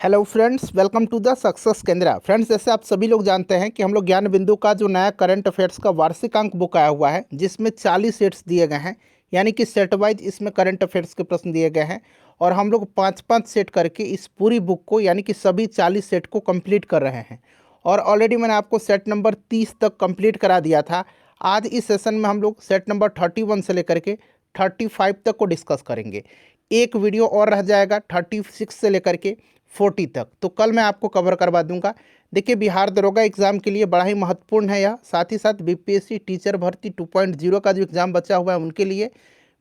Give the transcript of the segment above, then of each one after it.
Hello friends, welcome to the success Kendra. Friends, जैसे आप सभी लोग जानते हैं कि हम लोग ज्ञान बिंदु का जो नया करंट अफेयर्स का वार्षिक अंक बुक आया हुआ है, जिसमें 40 सेट्स दिए गए हैं। यानी कि सेट वाइज इसमें करंट अफेयर्स के प्रश्न दिए गए हैं और हम लोग 5-5 सेट करके इस पूरी बुक को यानी कि सभी 40 सेट को कंप्लीट कर रहे हैं। और ऑलरेडी मैंने आपको सेट नंबर 30 तक कंप्लीट करा दिया था। आज इस सेशन में हम लोग सेट नंबर 31 से लेकर के 35 तक को डिस्कस करेंगे। एक वीडियो और रह जाएगा 36 से लेकर के 40 तक, तो कल मैं आपको कवर करवा दूंगा। देखिए, बिहार दरोगा एग्जाम के लिए बड़ा ही महत्वपूर्ण है यह। साथ ही साथ बीपीएससी टीचर भर्ती 2.0 का जो एग्ज़ाम बचा हुआ है उनके लिए,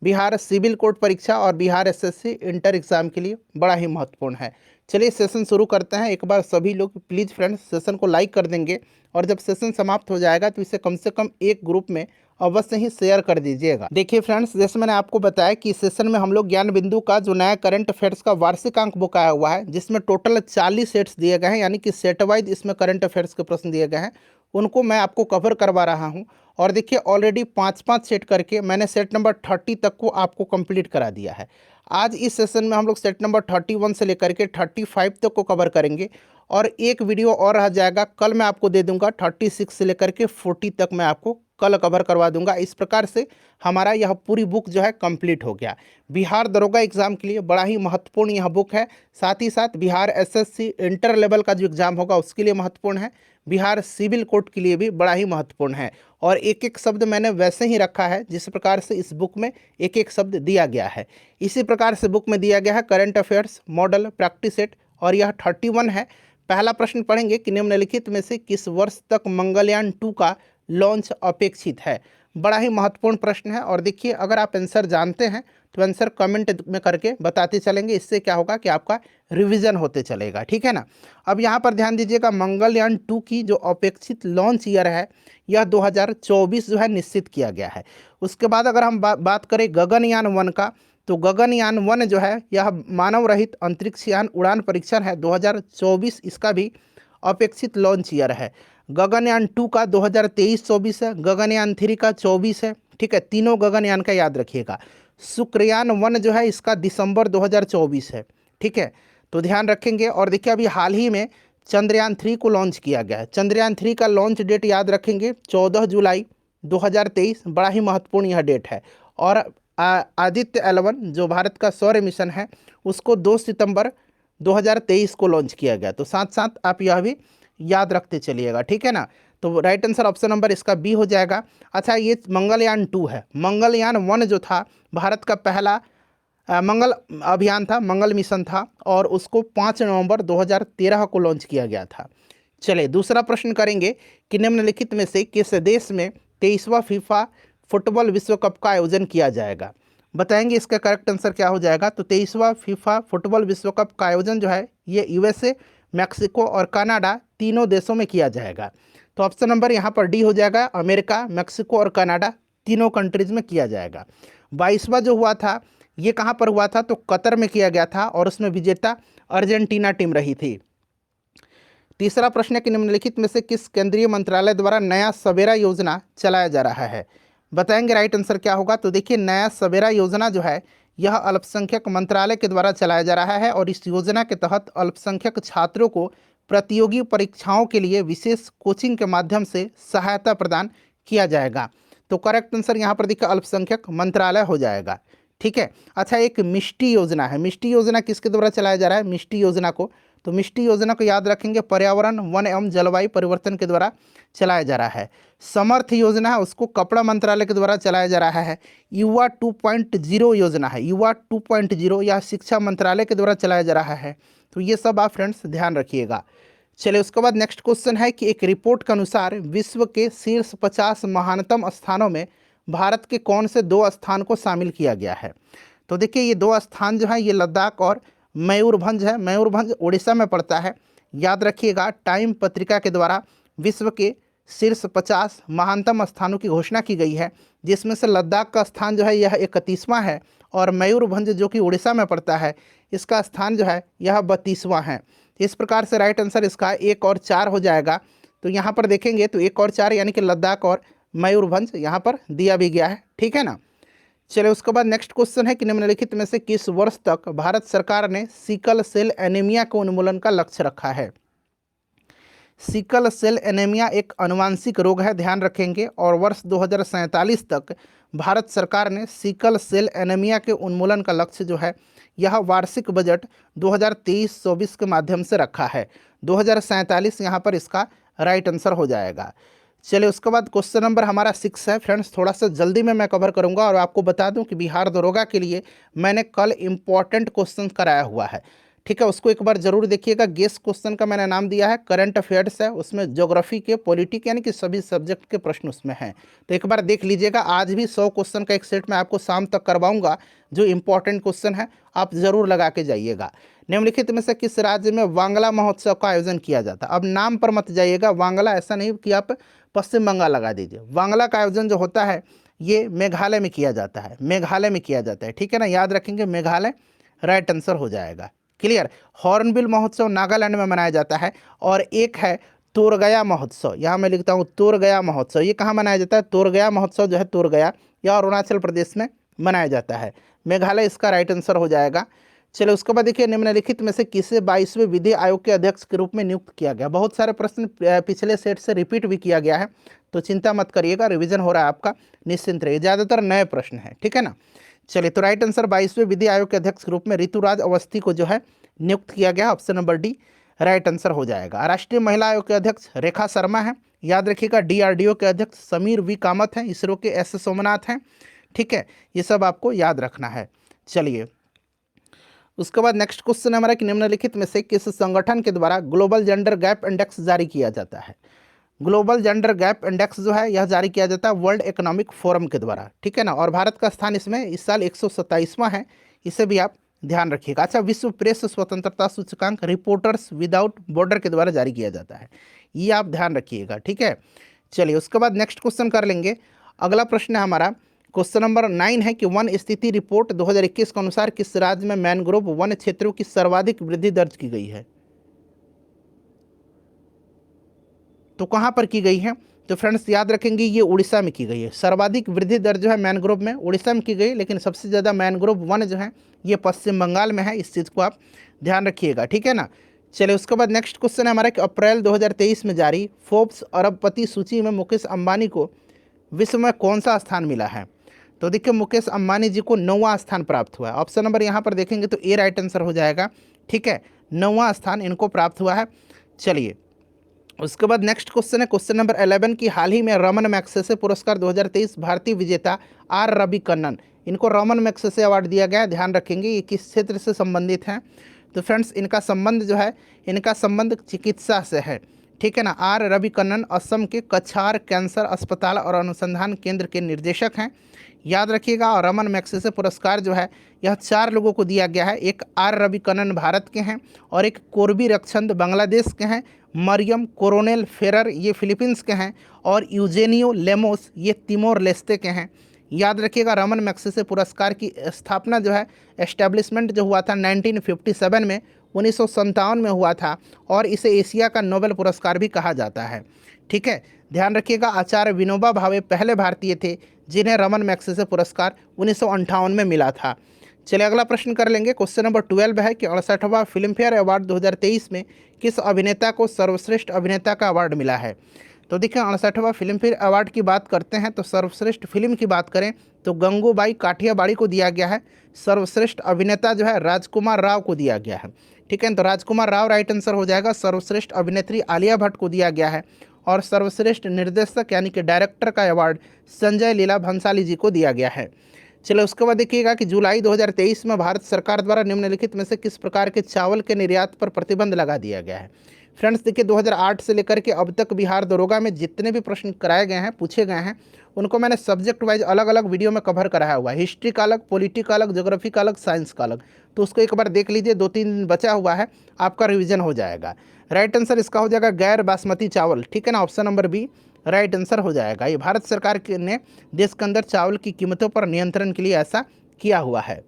बिहार सिविल कोर्ट परीक्षा और बिहार एसएससी इंटर एग्ज़ाम के लिए बड़ा ही महत्वपूर्ण है। चलिए सेशन शुरू करते हैं। एक बार सभी लोग प्लीज़ फ्रेंड्स सेशन को लाइक कर देंगे और जब सेशन समाप्त हो जाएगा तो इसे कम से कम एक ग्रुप में अवश्य ही शेयर कर दीजिएगा। देखिए फ्रेंड्स, जैसे मैंने आपको बताया कि इस सेशन में हम लोग ज्ञान बिंदु का जो नया करंट अफेयर्स का वार्षिक अंक बुक आया हुआ है, जिसमें टोटल 40 सेट्स दिए गए हैं, यानी कि सेट वाइज इसमें करंट अफेयर्स के प्रश्न दिए गए हैं, उनको मैं आपको कवर करवा रहा हूं। और देखिए, ऑलरेडी 5-5 सेट करके मैंने सेट नंबर 30 तक को आपको कंप्लीट करा दिया है। आज इस सेशन में हम लोग सेट नंबर 31 से लेकर के 35 तक को कवर करेंगे और एक वीडियो और रह जाएगा, कल मैं आपको दे दूंगा 36 से लेकर के 40 तक मैं आपको कल कवर करवा दूंगा। इस प्रकार से हमारा यह पूरी बुक जो है कंप्लीट हो गया। बिहार दरोगा एग्जाम के लिए बड़ा ही महत्वपूर्ण यह बुक है। साथ ही साथ बिहार एसएससी इंटर लेवल का जो एग्ज़ाम होगा उसके लिए महत्वपूर्ण है। बिहार सिविल कोर्ट के लिए भी बड़ा ही महत्वपूर्ण है। और एक एक शब्द मैंने वैसे ही रखा है जिस प्रकार से इस बुक में एक एक शब्द दिया गया है। इसी प्रकार से बुक में दिया गया है current affairs model practice set, और यह 31 है। पहला प्रश्न पढ़ेंगे कि निम्नलिखित में से किस वर्ष तक मंगलयान 2 का लॉन्च अपेक्षित है। बड़ा ही महत्वपूर्ण प्रश्न है। और देखिए, अगर आप आंसर जानते हैं तो आंसर कमेंट में करके बताते चलेंगे। इससे क्या होगा कि आपका रिवीजन होते चलेगा, ठीक है ना। अब यहाँ पर ध्यान दीजिएगा, मंगलयान 2 की जो अपेक्षित लॉन्च ईयर है यह 2024 जो है निश्चित किया गया है। उसके बाद अगर हम बात करें गगनयान 1 का, तो गगनयान 1 जो है यह मानव रहित अंतरिक्ष यान उड़ान परीक्षण है 2024, इसका भी अपेक्षित लॉन्च ईयर है। गगनयान 2 का 2023-24 है, गगनयान 3 का 24 है, ठीक है। तीनों गगनयान का याद रखिएगा। शुक्रयान 1 जो है इसका दिसंबर 2024 है, ठीक है, तो ध्यान रखेंगे। और देखिए, अभी हाल ही में चंद्रयान 3 को लॉन्च किया गया है। चंद्रयान 3 का लॉन्च डेट याद रखेंगे 14 जुलाई 2023, बड़ा ही महत्वपूर्ण यह डेट है। और आदित्य L1 जो भारत का सौर मिशन है उसको 2 सितंबर 2023 को लॉन्च किया गया। तो साथ साथ आप यह भी याद रखते चलिएगा, ठीक है ना। तो राइट आंसर ऑप्शन नंबर इसका बी हो जाएगा। अच्छा, ये मंगलयान 2 है। मंगलयान 1 जो था भारत का पहला मंगल अभियान था, मंगल मिशन था, और उसको 5 नवंबर 2013 को लॉन्च किया गया था। चलिए दूसरा प्रश्न करेंगे कि निम्नलिखित में से किस देश में 23वां फीफा फुटबॉल विश्व कप का आयोजन किया जाएगा। बताएंगे इसका करेक्ट आंसर क्या हो जाएगा। तो 23वां फीफा फुटबॉल विश्व कप का आयोजन जो है ये यूएसए, मैक्सिको और कनाडा तीनों देशों में किया जाएगा। तो ऑप्शन नंबर यहाँ पर डी हो जाएगा। अमेरिका, मैक्सिको और कनाडा तीनों कंट्रीज में किया जाएगा। 22वां जो हुआ था ये कहाँ पर हुआ था, तो कतर में किया गया था और उसमें विजेता अर्जेंटीना टीम रही थी। तीसरा प्रश्न है कि निम्नलिखित में से किस केंद्रीय मंत्रालय द्वारा नया सवेरा योजना चलाया जा रहा है। बताएंगे राइट आंसर क्या होगा। तो देखिए, नया सवेरा योजना जो है यह अल्पसंख्यक मंत्रालय के द्वारा चलाया जा रहा है और इस योजना के तहत अल्पसंख्यक छात्रों को प्रतियोगी परीक्षाओं के लिए विशेष कोचिंग के माध्यम से सहायता प्रदान किया जाएगा। तो करेक्ट आंसर यहाँ पर देखिए अल्पसंख्यक मंत्रालय हो जाएगा, ठीक है। अच्छा, एक मिष्टी योजना है। मिष्टी योजना किसके द्वारा चलाया जा रहा है मिष्टी योजना को, तो मिष्टी योजना को याद रखेंगे पर्यावरण, वन एवं जलवायु परिवर्तन के द्वारा चलाया जा रहा है। समर्थ योजना है उसको कपड़ा मंत्रालय के द्वारा चलाया जा रहा है। युवा 2.0 योजना है, युवा 2.0 यह शिक्षा मंत्रालय के द्वारा चलाया जा रहा है। तो ये सब आप फ्रेंड्स ध्यान रखिएगा। चलिए उसके बाद नेक्स्ट क्वेश्चन है कि एक रिपोर्ट के अनुसार विश्व के शीर्ष 50 महानतम स्थानों में भारत के कौन से 2 स्थान को शामिल किया गया है। तो देखिए, ये 2 स्थान जो है ये लद्दाख और मयूरभंज है। मयूरभंज उड़ीसा में पड़ता है। याद रखिएगा, टाइम पत्रिका के द्वारा विश्व के शीर्ष 50 महानतम स्थानों की घोषणा की गई है, जिसमें से लद्दाख का स्थान जो है यह 31वां है और मयूरभंज जो कि उड़ीसा में पड़ता है इसका स्थान जो है यह 32वां है। इस प्रकार से राइट आंसर इसका 1 और 4 हो जाएगा। तो यहाँ पर देखेंगे तो 1 और 4 यानी कि लद्दाख और मयूरभंज यहाँ पर दिया भी गया है, ठीक है ना। चलिए उसके बाद नेक्स्ट क्वेश्चन है कि निम्नलिखित में से किस वर्ष तक भारत सरकार ने सिकल सेल एनीमिया के उन्मूलन का लक्ष्य रखा है। सिकल सेल एनीमिया एक आनुवांशिक रोग है, ध्यान रखेंगे, और वर्ष 2047 तक भारत सरकार ने सिकल सेल एनीमिया के उन्मूलन का लक्ष्य जो है यह वार्षिक बजट 2023-24 के माध्यम से रखा है। 2047 यहाँ पर इसका राइट आंसर हो जाएगा। चलिए उसके बाद क्वेश्चन नंबर हमारा 6 है फ्रेंड्स, थोड़ा सा जल्दी में मैं कवर करूंगा और आपको बता दूं कि बिहार दरोगा के लिए मैंने कल इम्पॉर्टेंट क्वेश्चन कराया हुआ है, ठीक है, उसको एक बार जरूर देखिएगा। गेस क्वेश्चन का मैंने नाम दिया है, करंट अफेयर्स है, उसमें ज्योग्राफी के, पॉलिटिक यानी कि सभी सब्जेक्ट के प्रश्न उसमें हैं, तो एक बार देख लीजिएगा। आज भी 100 क्वेश्चन का एक सेट मैं आपको शाम तक करवाऊंगा, जो इंपॉर्टेंट क्वेश्चन है आप जरूर लगा के जाइएगा। निम्नलिखित में से किस राज्य में वांगला महोत्सव का आयोजन किया जाता है। अब नाम पर मत जाइएगा, वांगला ऐसा नहीं कि आप पश्चिम बंगाल लगा दीजिए। वांगला का आयोजन जो होता है ये मेघालय में किया जाता है, मेघालय में किया जाता है, ठीक है ना, याद रखेंगे मेघालय राइट आंसर हो जाएगा। क्लियर। हॉर्नबिल महोत्सव नागालैंड में मनाया जाता है, और एक है तोरगया महोत्सव, यहाँ मैं लिखता हूँ तोरगया महोत्सव, ये कहाँ मनाया जाता है। तोरगया महोत्सव जो है तोरगया या अरुणाचल प्रदेश में मनाया जाता है, मेघालय इसका राइट आंसर हो जाएगा। चलिए उसके बाद देखिए, निम्नलिखित में से किसे 22वें विधि आयोग के अध्यक्ष के रूप में नियुक्त किया गया। बहुत सारे प्रश्न पिछले सेट से रिपीट भी किया गया है, तो चिंता मत करिएगा, रिवीजन हो रहा है आपका, निश्चिंत रहिए, ज़्यादातर नए प्रश्न हैं, ठीक है ना। चलिए तो राइट आंसर 22वें विधि आयोग के अध्यक्ष के रूप में ऋतुराज अवस्थी को जो है नियुक्त किया गया, option number D right answer हो जाएगा। राष्ट्रीय महिला आयोग के अध्यक्ष रेखा शर्मा है, याद रखिएगा। डीआरडीओ के अध्यक्ष समीर वी कामत हैं, इसरो के एस सोमनाथ हैं, ठीक है, ये सब आपको याद रखना है। चलिए उसके बाद नेक्स्ट क्वेश्चन हमारा कि निम्नलिखित में से किस संगठन के द्वारा ग्लोबल जेंडर गैप इंडेक्स जारी किया जाता है। ग्लोबल जेंडर गैप इंडेक्स जो है यह जारी किया जाता है वर्ल्ड इकोनॉमिक फोरम के द्वारा, ठीक है ना, और भारत का स्थान इसमें इस साल 127वां है, इसे भी आप ध्यान रखिएगा। अच्छा, विश्व प्रेस स्वतंत्रता सूचकांक रिपोर्टर्स विदाउट बॉर्डर के द्वारा जारी किया जाता है, ये आप ध्यान रखिएगा, ठीक है। चलिए उसके बाद नेक्स्ट क्वेश्चन कर लेंगे। अगला प्रश्न है हमारा क्वेश्चन नंबर 9 है कि वन स्थिति रिपोर्ट 2021 के अनुसार किस राज्य में मैनग्रोव वन क्षेत्रों की सर्वाधिक वृद्धि दर्ज की गई है। तो कहाँ पर की गई है, तो फ्रेंड्स याद रखेंगे ये उड़ीसा में की गई है। सर्वाधिक वृद्धि दर जो है मैनग्रोव में उड़ीसा में की गई, लेकिन सबसे ज़्यादा मैनग्रोव वन जो है ये पश्चिम बंगाल में है, इस चीज़ को आप ध्यान रखिएगा, ठीक है ना। चलिए उसके बाद नेक्स्ट क्वेश्चन है हमारा कि अप्रैल 2023 में जारी फोर्ब्स अरबपति सूची में मुकेश अंबानी को विश्व में कौन सा स्थान मिला है। तो देखिए मुकेश अंबानी जी को 9वां स्थान प्राप्त हुआ है, ऑप्शन नंबर यहाँ पर देखेंगे तो ए राइट आंसर हो जाएगा, ठीक है, 9वां स्थान इनको प्राप्त हुआ है। चलिए उसके बाद नेक्स्ट क्वेश्चन है क्वेश्चन नंबर 11 की हाल ही में रमन मैग्सेसे पुरस्कार 2023 भारतीय विजेता आर रवि कन्नन, इनको रमन मैग्सेसे अवार्ड दिया गया है, ध्यान रखेंगे ये किस क्षेत्र से संबंधित हैं। तो फ्रेंड्स इनका संबंध जो है, इनका संबंध चिकित्सा से है, ठीक है ना। आर रवि कन्नन असम के कछार कैंसर अस्पताल और अनुसंधान केंद्र के निर्देशक हैं, याद रखिएगा। और रमन मैग्सेसे पुरस्कार जो है यह 4 लोगों को दिया गया है, एक आर रवि कन्नन भारत के हैं, और एक कोरबी रक्षंद बांग्लादेश के हैं, मरियम कोरोनेल फेरर ये फिलीपींस के हैं, और यूजेनियो लेमोस ये तिमोर लेस्ते के हैं। याद रखिएगा रमन मैग्सेसे पुरस्कार की स्थापना जो है, एस्टेब्लिशमेंट जो हुआ था 1957 में, 1957 में हुआ था, और इसे एशिया का नोबेल पुरस्कार भी कहा जाता है, ठीक है, ध्यान रखिएगा। आचार्य विनोबा भावे पहले भारतीय थे जिन्हें रमन मैग्सेसे पुरस्कार 1958 में मिला था। चलिए अगला प्रश्न कर लेंगे। क्वेश्चन नंबर 12 है कि 68वां फिल्म फेयर अवार्ड 2023 में किस अभिनेता को सर्वश्रेष्ठ अभिनेता का अवार्ड मिला है। तो देखिए 68वां फिल्म फेयर अवार्ड की बात करते हैं तो सर्वश्रेष्ठ फिल्म की बात करें तो गंगूबाई काठियावाड़ी को दिया गया है। सर्वश्रेष्ठ अभिनेता जो है राजकुमार राव को दिया गया है, ठीक है, तो राजकुमार राव राइट आंसर हो जाएगा। सर्वश्रेष्ठ अभिनेत्री आलिया भट्ट को दिया गया है, और सर्वश्रेष्ठ निर्देशक यानी कि डायरेक्टर का अवार्ड संजय लीला भंसाली जी को दिया गया है। चलो उसके बाद देखिएगा कि जुलाई 2023 में भारत सरकार द्वारा निम्नलिखित में से किस प्रकार के चावल के निर्यात पर प्रतिबंध लगा दिया गया है। फ्रेंड्स देखिए 2008 से लेकर के अब तक बिहार दरोगा में जितने भी प्रश्न कराए गए हैं, पूछे गए हैं, उनको मैंने सब्जेक्ट वाइज अलग अलग वीडियो में कवर कराया हुआ है। हिस्ट्री का अलग, पॉलिटी का अलग, ज्योग्राफी का अलग, साइंस का अलग, तो उसको एक बार देख लीजिए, 2-3 दिन बचा हुआ है, आपका रिविजन हो जाएगा। राइट आंसर इसका हो जाएगा गैर बासमती चावल, ठीक है ना, option number B right answer हो जाएगा। ये भारत सरकार ने देश के अंदर चावल की कीमतों पर नियंत्रण के लिए ऐसा किया हुआ है।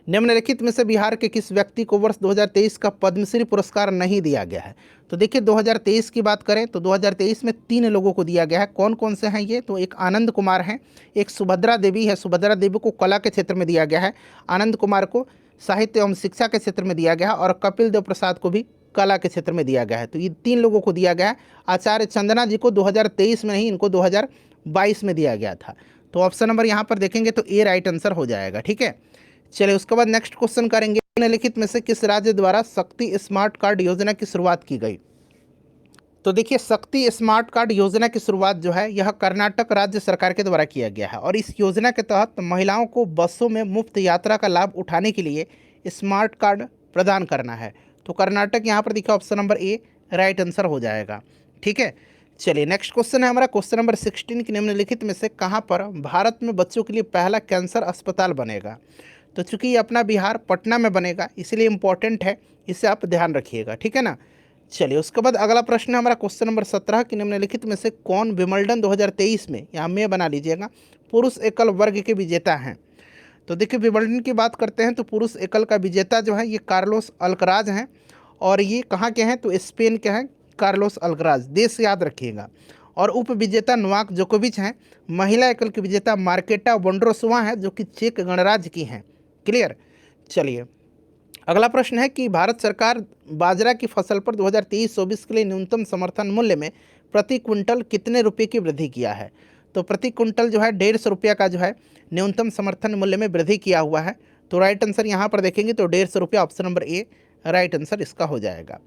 निम्नलिखित में से बिहार के किस व्यक्ति को वर्ष 2023 का पद्मश्री पुरस्कार नहीं दिया गया है? तो देखिए 2023 की बात करें तो 2023 में 3 लोगों को दिया गया है। कौन कौन से हैं ये? तो एक आनंद कुमार हैं, एक सुभद्रा देवी है। सुभद्रा देवी को कला के क्षेत्र में दिया गया है, आनंद कुमार को साहित्य एवं शिक्षा के क्षेत्र में दिया गया है, और कपिल देव प्रसाद को भी कला के क्षेत्र में दिया गया है। तो ये 3 लोगों को दिया गया है। आचार्य चंदना जी को 2023 में नहीं, इनको 2022 में दिया गया था। तो ऑप्शन नंबर यहाँ पर देखेंगे तो ए राइट आंसर हो जाएगा। ठीक है, चलिए उसके बाद नेक्स्ट क्वेश्चन करेंगे। निम्नलिखित में से किस राज्य द्वारा शक्ति स्मार्ट कार्ड योजना की शुरुआत की गई? तो देखिए शक्ति स्मार्ट कार्ड योजना की शुरुआत जो है यह कर्नाटक राज्य सरकार के द्वारा किया गया है, और इस योजना के तहत महिलाओं को बसों में मुफ्त यात्रा का लाभ उठाने के लिए स्मार्ट कार्ड प्रदान करना है। तो कर्नाटक यहाँ पर दिखा, option number A right answer हो जाएगा। ठीक है, चलिए नेक्स्ट क्वेश्चन है हमारा क्वेश्चन नंबर 16 की निम्नलिखित में से कहाँ पर भारत में बच्चों के लिए पहला कैंसर अस्पताल बनेगा? तो चूंकि ये अपना बिहार पटना में बनेगा इसलिए इम्पोर्टेंट है, इसे आप ध्यान रखिएगा। ठीक है ना, चलिए उसके बाद अगला प्रश्न है हमारा क्वेश्चन नंबर 17 की निम्नलिखित में से कौन विंबलडन 2023 में, यहाँ में बना लीजिएगा, पुरुष एकल वर्ग के विजेता हैं? तो देखिए विंबलडन की बात करते हैं तो पुरुष एकल का विजेता जो है ये कार्लोस अल्कराज हैं, और ये कहाँ के हैं? तो स्पेन के हैं कार्लोस अल्कराज, देश याद रखिएगा। और उप विजेता नोवाक जोकोविच हैं। महिला एकल की विजेता मार्केटा वोंड्रोसोवा है जो कि चेक गणराज्य की हैं। क्लियर, चलिए अगला प्रश्न है कि भारत सरकार बाजरा की फसल पर 2023-24 के लिए न्यूनतम समर्थन मूल्य में प्रति क्विंटल कितने रुपए की वृद्धि किया है? तो प्रति क्विंटल जो है 150 रुपया का जो है न्यूनतम समर्थन मूल्य में वृद्धि किया हुआ है। तो राइट आंसर यहाँ पर देखेंगे तो 150 रुपया, option number A right answer इसका हो जाएगा।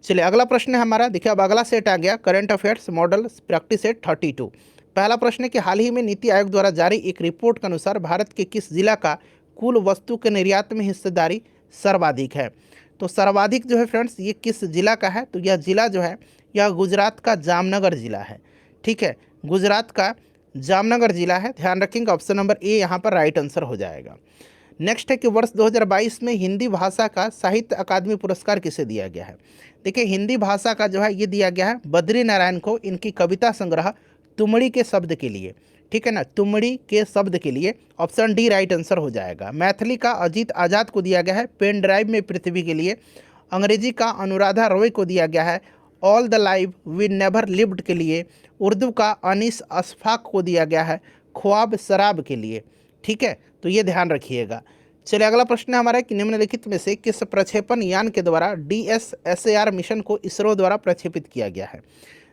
चलिए अगला प्रश्न है हमारा, देखिए अब अगला सेट आ गया current affairs model practice set 32। पहला प्रश्न है कि हाल ही में नीति आयोग द्वारा जारी एक रिपोर्ट के अनुसार भारत के किस जिला का कुल वस्तु के निर्यात में हिस्सेदारी सर्वाधिक है? तो सर्वाधिक जो है फ्रेंड्स ये किस जिला का है? तो यह जिला जो है यह गुजरात का जामनगर जिला है। ठीक है, गुजरात का जामनगर जिला है, ध्यान रखेंगे, ऑप्शन नंबर ए यहाँ पर राइट आंसर हो जाएगा। नेक्स्ट है कि वर्ष 2022 में हिंदी भाषा का साहित्य अकादमी पुरस्कार किसे दिया गया है? देखिए हिंदी भाषा का जो है ये दिया गया है बद्री नारायण को, इनकी कविता संग्रह तुमड़ी के शब्द के लिए। ठीक है ना, तुमड़ी के शब्द के लिए, ऑप्शन डी राइट आंसर हो जाएगा। मैथिली का अजीत आज़ाद को दिया गया है पेन ड्राइव में पृथ्वी के लिए। अंग्रेजी का अनुराधा रॉय को दिया गया है all the life we never lived के लिए। उर्दू का अनीस अशफाक को दिया गया है ख्वाब शराब के लिए। ठीक है, तो ये ध्यान रखिएगा। चलिए अगला प्रश्न है हमारा कि निम्नलिखित में से किस प्रक्षेपण यान के द्वारा DSSAR मिशन को इसरो द्वारा प्रक्षेपित किया गया है?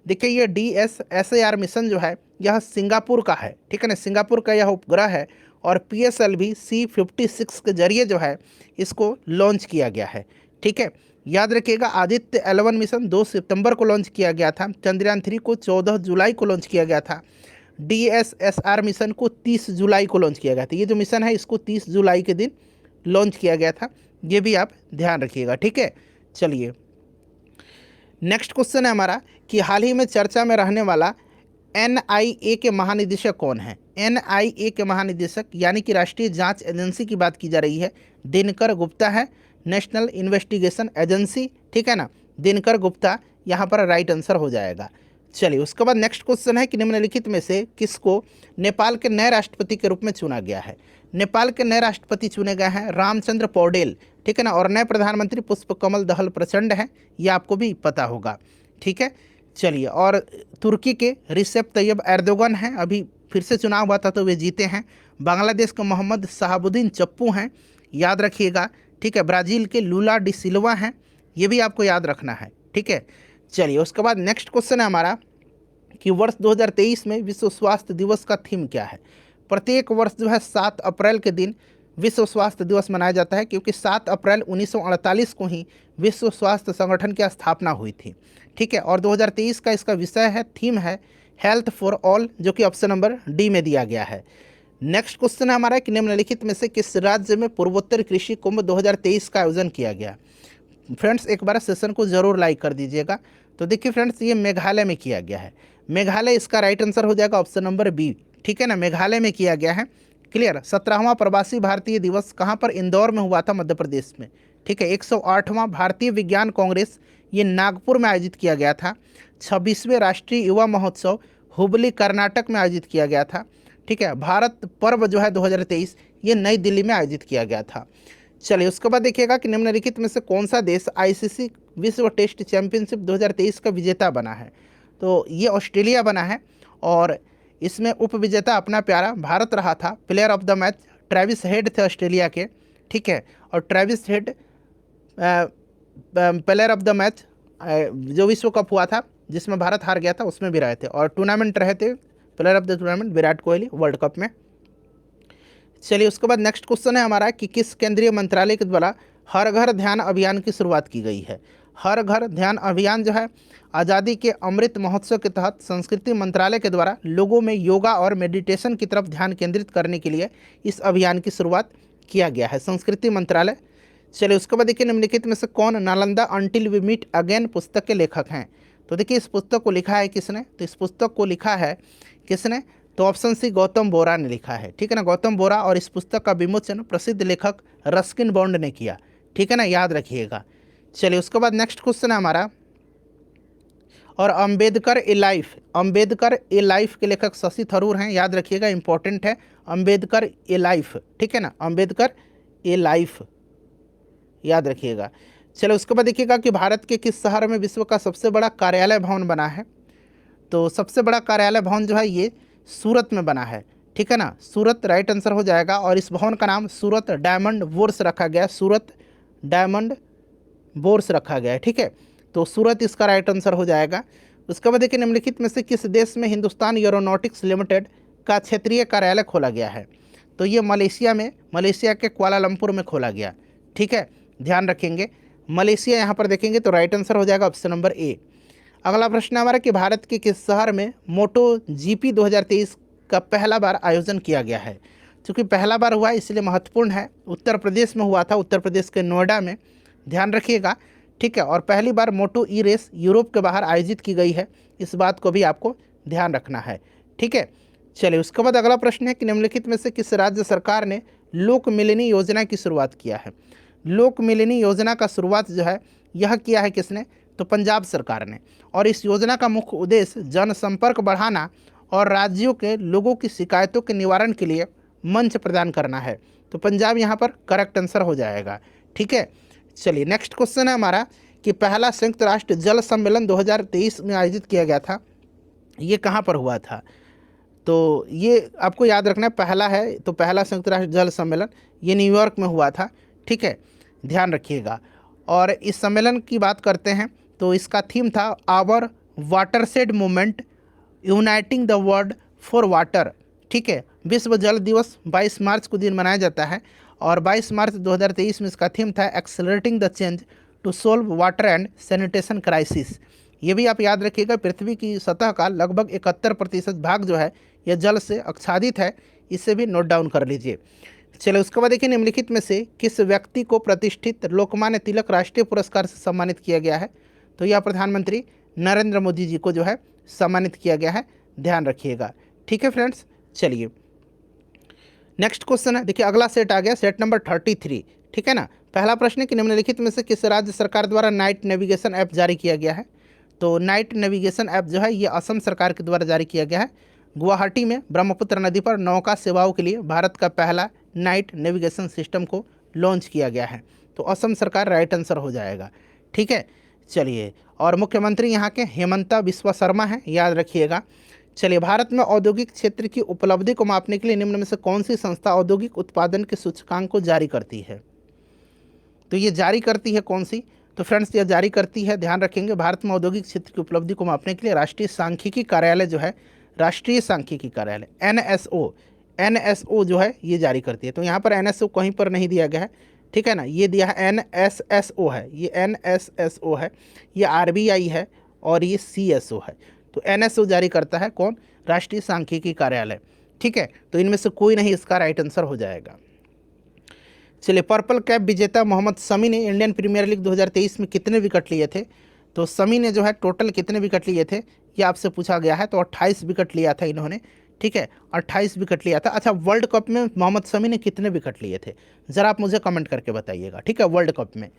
देखिए ये DSSAR मिशन जो है यह सिंगापुर का है। ठीक है ना, सिंगापुर का यह उपग्रह है, और PSLV C56 के जरिए जो है इसको लॉन्च किया गया है। ठीक है, याद रखिएगा आदित्य L1 मिशन 2 सितंबर को लॉन्च किया गया था, चंद्रयान 3 को 14 जुलाई को लॉन्च किया गया था, DSSR मिशन को 30 जुलाई को लॉन्च किया गया था। ये जो मिशन है इसको 30 जुलाई के दिन लॉन्च किया गया था, ये भी आप ध्यान रखिएगा। ठीक है, चलिए नेक्स्ट क्वेश्चन है हमारा कि हाल ही में चर्चा में रहने वाला NIA के महानिदेशक कौन है? NIA के महानिदेशक यानी कि राष्ट्रीय जांच एजेंसी की बात की जा रही है, दिनकर गुप्ता है, नेशनल इन्वेस्टिगेशन एजेंसी। ठीक है ना, दिनकर गुप्ता यहाँ पर राइट आंसर हो जाएगा। चलिए उसके बाद नेक्स्ट क्वेश्चन है कि निम्नलिखित में से किसको नेपाल के नए राष्ट्रपति के रूप में चुना गया है? नेपाल के नए राष्ट्रपति चुने गए हैं रामचंद्र पौडेल। ठीक है ना, और नए प्रधानमंत्री पुष्पकमल दहल प्रचंड हैं, ये आपको भी पता होगा। ठीक है, चलिए और तुर्की के रिसेप तैयब एर्दोगन हैं, अभी फिर से चुनाव हुआ था तो वे जीते हैं। बांग्लादेश के मोहम्मद शहाबुद्दीन चप्पू हैं, याद रखिएगा। ठीक है, ब्राज़ील के लूला डी सिल्वा हैं, ये भी आपको याद रखना है। ठीक है, चलिए उसके बाद नेक्स्ट क्वेश्चन है हमारा कि वर्ष 2023 में विश्व स्वास्थ्य दिवस का थीम क्या है? प्रत्येक वर्ष जो है 7 अप्रैल के दिन विश्व स्वास्थ्य दिवस मनाया जाता है, क्योंकि 7 अप्रैल 1948 को ही विश्व स्वास्थ्य संगठन की स्थापना हुई थी। ठीक है, और 2023 का इसका विषय है, थीम है हेल्थ फॉर ऑल, जो कि ऑप्शन नंबर डी में दिया गया है। नेक्स्ट क्वेश्चन है हमारा कि निम्नलिखित में से किस राज्य में पूर्वोत्तर कृषि कुंभ 2023 का आयोजन किया गया? फ्रेंड्स एक बार सेशन को जरूर लाइक कर दीजिएगा। तो देखिए फ्रेंड्स ये मेघालय में किया गया है, मेघालय इसका राइट आंसर हो जाएगा, ऑप्शन नंबर बी। ठीक है ना, मेघालय में किया गया है। क्लियर, 17वां प्रवासी भारतीय दिवस कहाँ पर? इंदौर में हुआ था, मध्य प्रदेश में। ठीक है, 108वां भारतीय विज्ञान कांग्रेस ये नागपुर में आयोजित किया गया था। 26वें राष्ट्रीय युवा महोत्सव हुबली कर्नाटक में आयोजित किया गया था। ठीक है, भारत पर्व जो है 2023 ये नई दिल्ली में आयोजित किया गया था। चलिए उसके बाद देखिएगा कि निम्नलिखित में से कौन सा देश आईसीसी विश्व टेस्ट चैंपियनशिप 2023 का विजेता बना है। तो ये ऑस्ट्रेलिया बना है और इसमें उप विजेता अपना प्यारा भारत रहा था। Player of the match Travis head थे ऑस्ट्रेलिया के, ठीक है। और Travis head player of the match जो विश्व कप हुआ था जिसमें भारत हार गया था उसमें भी रहे थे। और टूर्नामेंट रहे थे player of the tournament Virat Kohli world cup में। चलिए उसके बाद नेक्स्ट क्वेश्चन है हमारा कि किस केंद्रीय मंत्रालय के द्वारा हर घर ध्यान अभियान की शुरुआत की गई है। हर घर ध्यान अभियान जो है आज़ादी के अमृत महोत्सव के तहत संस्कृति मंत्रालय के द्वारा लोगों में योगा और मेडिटेशन की तरफ ध्यान केंद्रित करने के लिए इस अभियान की शुरुआत किया गया है, संस्कृति मंत्रालय। चलिए उसके बाद देखिए निम्नलिखित में से कौन Nalanda until we meet again पुस्तक के लेखक हैं। तो देखिए इस पुस्तक को लिखा है किसने, तो इस पुस्तक को लिखा है किसने, तो ऑप्शन सी गौतम बोरा ने लिखा है, ठीक है ना, गौतम बोरा। और इस पुस्तक का विमोचन प्रसिद्ध लेखक रस्किन बॉन्ड ने किया, ठीक है ना, याद रखिएगा। चलिए उसके बाद नेक्स्ट क्वेश्चन है हमारा, और अम्बेडकर ए लाइफ, अम्बेडकर ए लाइफ के लेखक शशि थरूर हैं, याद रखिएगा, इंपॉर्टेंट है अम्बेडकर ए लाइफ, ठीक है ना, अम्बेडकर ए लाइफ याद रखिएगा। चलो उसके बाद देखिएगा कि भारत के किस शहर में विश्व का सबसे बड़ा कार्यालय भवन बना है। तो सबसे बड़ा कार्यालय भवन जो है ये सूरत में बना है, ठीक है ना, सूरत राइट आंसर हो जाएगा। और इस भवन का नाम सूरत डायमंड बोर्स रखा गया है, सूरत डायमंड बोर्स रखा गया है, ठीक है। तो सूरत इसका राइट आंसर हो जाएगा। उसके बाद देखिए निम्नलिखित में से किस देश में हिंदुस्तान एरोनॉटिक्स लिमिटेड का क्षेत्रीय कार्यालय खोला गया है। तो ये मलेशिया में, मलेशिया के कुआलालंपुर में खोला गया, ठीक है, ध्यान रखेंगे मलेशिया यहाँ पर देखेंगे तो राइट आंसर हो जाएगा ऑप्शन नंबर ए। अगला प्रश्न हमारा कि भारत के किस शहर में मोटो जीपी 2023 का पहला बार आयोजन किया गया है। चूँकि पहला बार हुआ है इसलिए महत्वपूर्ण है, उत्तर प्रदेश में हुआ था, उत्तर प्रदेश के नोएडा में, ध्यान रखिएगा, ठीक है। और पहली बार मोटो ई रेस यूरोप के बाहर आयोजित की गई है, इस बात को भी आपको ध्यान रखना है, ठीक है। चलिए उसके बाद अगला प्रश्न है कि निम्नलिखित में से किस राज्य सरकार ने लोक मिलनी योजना की शुरुआत किया है। लोक मिलनी योजना का शुरुआत जो है यह किया है किसने, तो पंजाब सरकार ने। और इस योजना का मुख्य उद्देश्य जनसंपर्क बढ़ाना और राज्यों के लोगों की शिकायतों के निवारण के लिए मंच प्रदान करना है। तो पंजाब यहाँ पर करेक्ट आंसर हो जाएगा, ठीक है। चलिए नेक्स्ट क्वेश्चन है हमारा कि पहला संयुक्त राष्ट्र जल सम्मेलन 2023 में आयोजित किया गया था, ये कहाँ पर हुआ था। तो ये आपको याद रखना है, पहला है तो पहला संयुक्त राष्ट्र जल सम्मेलन ये न्यूयॉर्क में हुआ था, ठीक है, ध्यान रखिएगा। और इस सम्मेलन की बात करते हैं तो इसका थीम था our watershed movement uniting the world for water, ठीक है। विश्व जल दिवस 22 मार्च को दिन मनाया जाता है और 22 मार्च 2023 में इसका थीम था accelerating the change to solve water and sanitation crisis. ये भी आप याद रखिएगा, पृथ्वी की सतह का लगभग 71% भाग जो है यह जल से आच्छादित है, इसे भी नोट डाउन कर लीजिए। चलिए उसके बाद देखिए निम्नलिखित में से किस व्यक्ति को प्रतिष्ठित लोकमान्य तिलक राष्ट्रीय पुरस्कार से सम्मानित किया गया है। तो यह प्रधानमंत्री नरेंद्र मोदी जी को जो है सम्मानित किया गया है, ध्यान रखिएगा, ठीक है फ्रेंड्स। चलिए नेक्स्ट क्वेश्चन है, देखिए अगला सेट आ गया, सेट नंबर 33, ठीक है ना। पहला प्रश्न है कि निम्नलिखित में से किस राज्य सरकार द्वारा नाइट नेविगेशन ऐप जारी किया गया है। तो नाइट नेविगेशन ऐप जो है ये असम सरकार के द्वारा जारी किया गया है। गुवाहाटी में ब्रह्मपुत्र नदी पर नौका सेवाओं के लिए भारत का पहला नाइट नेविगेशन सिस्टम को लॉन्च किया गया है। तो असम सरकार राइट आंसर हो जाएगा, ठीक है। चलिए और मुख्यमंत्री यहाँ के हेमंता बिस्वा शर्मा हैं, याद रखिएगा। चलिए भारत में औद्योगिक क्षेत्र की उपलब्धि को मापने के लिए निम्न में से कौन सी संस्था औद्योगिक उत्पादन के सूचकांक को जारी करती है। तो ये जारी करती है कौन सी, तो फ्रेंड्स ये जारी करती है, ध्यान रखेंगे, भारत में औद्योगिक क्षेत्र की उपलब्धि को मापने के लिए राष्ट्रीय सांख्यिकी कार्यालय जो है, राष्ट्रीय सांख्यिकी कार्यालय NSO जो है ये जारी करती है। तो यहाँ पर NSO कहीं पर नहीं दिया गया है, ठीक है ना, ये दिया है NSSO है, ये NSSO है, ये RBI है और ये CSO है। तो NSO जारी करता है कौन, राष्ट्रीय सांख्यिकी कार्यालय, ठीक है। तो इनमें से कोई नहीं इसका राइट आंसर हो जाएगा। चलिए पर्पल कैप विजेता मोहम्मद शमी ने इंडियन प्रीमियर लीग 2023 में कितने विकेट लिए थे। तो शमी ने जो है टोटल कितने विकेट लिए थे ये आपसे पूछा गया है। तो 28 विकेट लिया था इन्होंने, ठीक है, 28 विकेट लिया था। अच्छा वर्ल्ड कप में मोहम्मद शमी ने कितने विकेट लिए थे ज़रा आप मुझे कमेंट करके बताइएगा, ठीक है, वर्ल्ड कप में।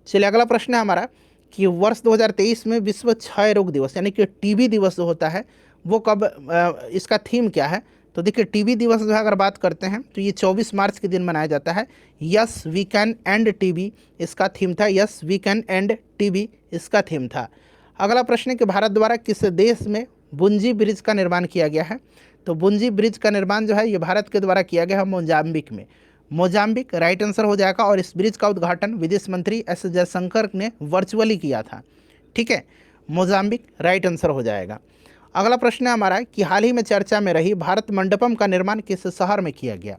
चलिए अगला प्रश्न है हमारा कि वर्ष 2023 में विश्व क्षय रोग दिवस यानी कि टीबी दिवस जो होता है वो कब, इसका थीम क्या है। तो देखिए टीबी दिवस जो है अगर बात करते हैं तो ये 24 मार्च के दिन मनाया जाता है। Yes we can end TB इसका थीम था, yes we can end TB इसका थीम था। अगला प्रश्न है कि भारत द्वारा किस देश में बुंजी ब्रिज का निर्माण किया गया है? तो बुंजी ब्रिज का निर्माण जो है ये भारत के द्वारा किया गया है मोजाम्बिक में। मोजाम्बिक राइट आंसर हो जाएगा। और इस ब्रिज का उद्घाटन विदेश मंत्री एस जयशंकर ने वर्चुअली किया था। ठीक है, मोजाम्बिक राइट आंसर हो जाएगा। अगला प्रश्न है हमारा कि हाल ही में चर्चा में रही भारत मंडपम का निर्माण किस शहर में किया गया?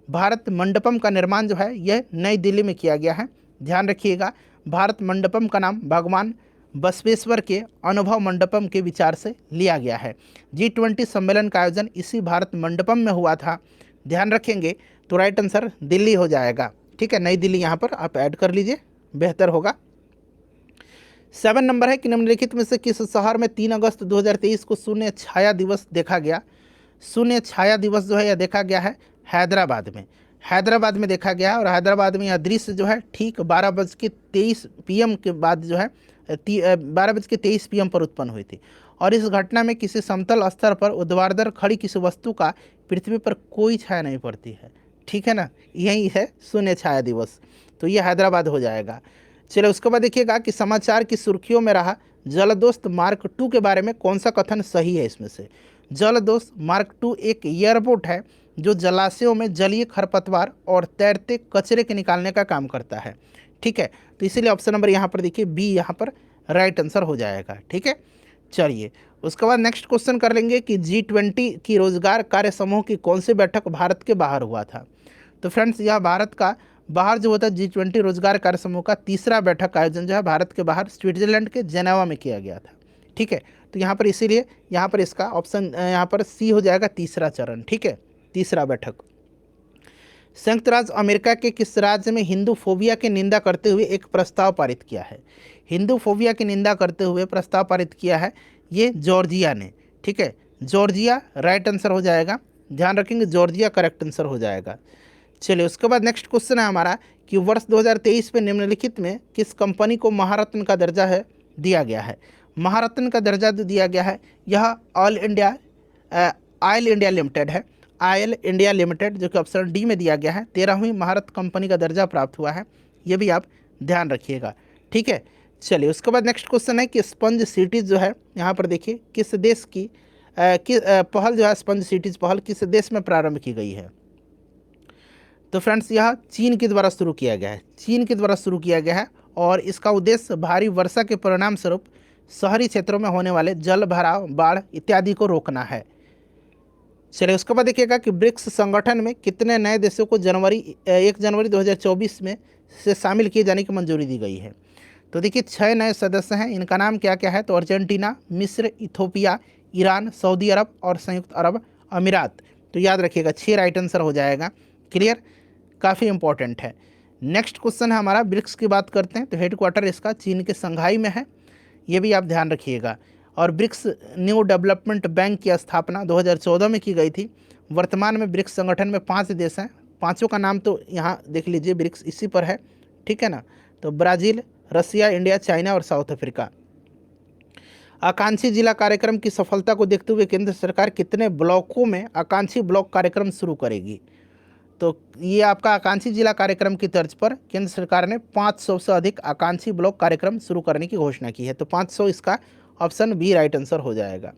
भारत मंडपम का निर्माण जो है यह नई दिल्ली में किया गया है। ध्यान रखिएगा, भारत मंडपम का नाम भगवान बसवेश्वर के अनुभव मंडपम के विचार से लिया गया है। G20 सम्मेलन का आयोजन इसी भारत मंडपम में हुआ था। ध्यान रखेंगे तो राइट आंसर दिल्ली हो जाएगा। ठीक है, नई दिल्ली यहाँ पर आप ऐड कर लीजिए, बेहतर होगा। 7 नंबर है कि निम्नलिखित में से किस शहर में 3 अगस्त 2023 को शून्य छाया दिवस देखा गया? शून्य छाया दिवस जो है यह देखा गया है हैदराबाद में। हैदराबाद में देखा गया है और हैदराबाद में यह दृश्य जो है ठीक 12:23 PM के बाद जो है 12:23 PM पर उत्पन्न हुई थी। और इस घटना में किसी समतल स्तर पर ऊर्ध्वाधर खड़ी किसी वस्तु का पृथ्वी पर कोई छाया नहीं पड़ती है। ठीक है ना, यही है शून्य छाया दिवस। तो ये हैदराबाद हो जाएगा। चलिए उसके बाद देखिएगा कि समाचार की सुर्खियों में रहा जलदोस्त मार्क 2 के बारे में कौन सा कथन सही है इसमें से? जलदोस्त मार्क 2 एक एयरबोट है जो जलाशयों में जलीय खरपतवार और तैरते कचरे के निकालने का काम करता है। ठीक है, तो इसीलिए ऑप्शन नंबर यहाँ पर देखिए बी यहाँ पर राइट आंसर हो जाएगा। ठीक है, चलिए उसके बाद नेक्स्ट क्वेश्चन कर लेंगे कि G20 की रोजगार कार्य समूह की कौन सी बैठक भारत के बाहर हुआ था? तो फ्रेंड्स यह भारत का बाहर जो होता है G20 रोजगार कार्य समूह का तीसरा बैठक का आयोजन जो है भारत के बाहर स्विट्जरलैंड के जेनेवा में किया गया था। ठीक है, तो यहाँ पर इसीलिए यहाँ पर इसका ऑप्शन यहाँ पर सी हो जाएगा, तीसरा चरण। ठीक है, तीसरा बैठक। संयुक्त राज्य अमेरिका के किस राज्य में हिंदू फोबिया की निंदा करते हुए एक प्रस्ताव पारित किया है? हिंदू फोबिया की निंदा करते हुए प्रस्ताव पारित किया है ये जॉर्जिया ने। ठीक है, जॉर्जिया राइट आंसर हो जाएगा। ध्यान रखेंगे जॉर्जिया करेक्ट आंसर हो जाएगा। चलिए उसके बाद नेक्स्ट क्वेश्चन है हमारा कि वर्ष 2023 में निम्नलिखित में किस कंपनी को महारत्न का दर्जा है दिया गया है? महारत्न का दर्जा जो दिया गया है यह ऑयल इंडिया लिमिटेड है। ऑयल इंडिया लिमिटेड जो कि ऑप्शन डी में दिया गया है 13वीं महारत कंपनी का दर्जा प्राप्त हुआ है। ये भी आप ध्यान रखिएगा। ठीक है, चलिए उसके बाद नेक्स्ट क्वेश्चन है कि स्पंज सिटीज़ जो है यहाँ पर देखिए किस देश की पहल जो है स्पंज सिटीज़ पहल किस देश में प्रारंभ की गई है? तो फ्रेंड्स यह चीन के द्वारा शुरू किया गया है। चीन के द्वारा शुरू किया गया है और इसका उद्देश्य भारी वर्षा के परिणाम स्वरूप शहरी क्षेत्रों में होने वाले जल भराव, बाढ़ इत्यादि को रोकना है। चलिए उसके बाद देखिएगा कि ब्रिक्स संगठन में कितने नए देशों को 1 जनवरी 2024 में से शामिल किए जाने की मंजूरी दी गई है? तो देखिए 6 नए सदस्य हैं। इनका नाम क्या क्या है? तो अर्जेंटीना, मिस्र, इथोपिया, ईरान, सऊदी अरब और संयुक्त अरब अमीरात। तो याद रखिएगा 6 राइट आंसर हो जाएगा। क्लियर, काफ़ी इंपॉर्टेंट है। नेक्स्ट क्वेश्चन है हमारा ब्रिक्स की बात करते हैं तो हेडक्वार्टर इसका चीन के संघाई में है। ये भी आप ध्यान रखिएगा। और ब्रिक्स न्यू डेवलपमेंट बैंक की स्थापना 2014 में की गई थी। वर्तमान में ब्रिक्स संगठन में 5 देश हैं। पांचों का नाम तो यहाँ देख लीजिए, ब्रिक्स इसी पर है। ठीक है ना, तो ब्राज़ील, रसिया, इंडिया, चाइना और साउथ अफ्रीका। आकांक्षी जिला कार्यक्रम की सफलता को देखते हुए केंद्र सरकार कितने ब्लॉकों में आकांक्षी ब्लॉक कार्यक्रम शुरू करेगी? तो ये आपका आकांक्षी जिला कार्यक्रम की तर्ज पर केंद्र सरकार ने 500 से अधिक आकांक्षी ब्लॉक कार्यक्रम शुरू करने की घोषणा की है। तो 500 इसका ऑप्शन बी राइट आंसर हो जाएगा।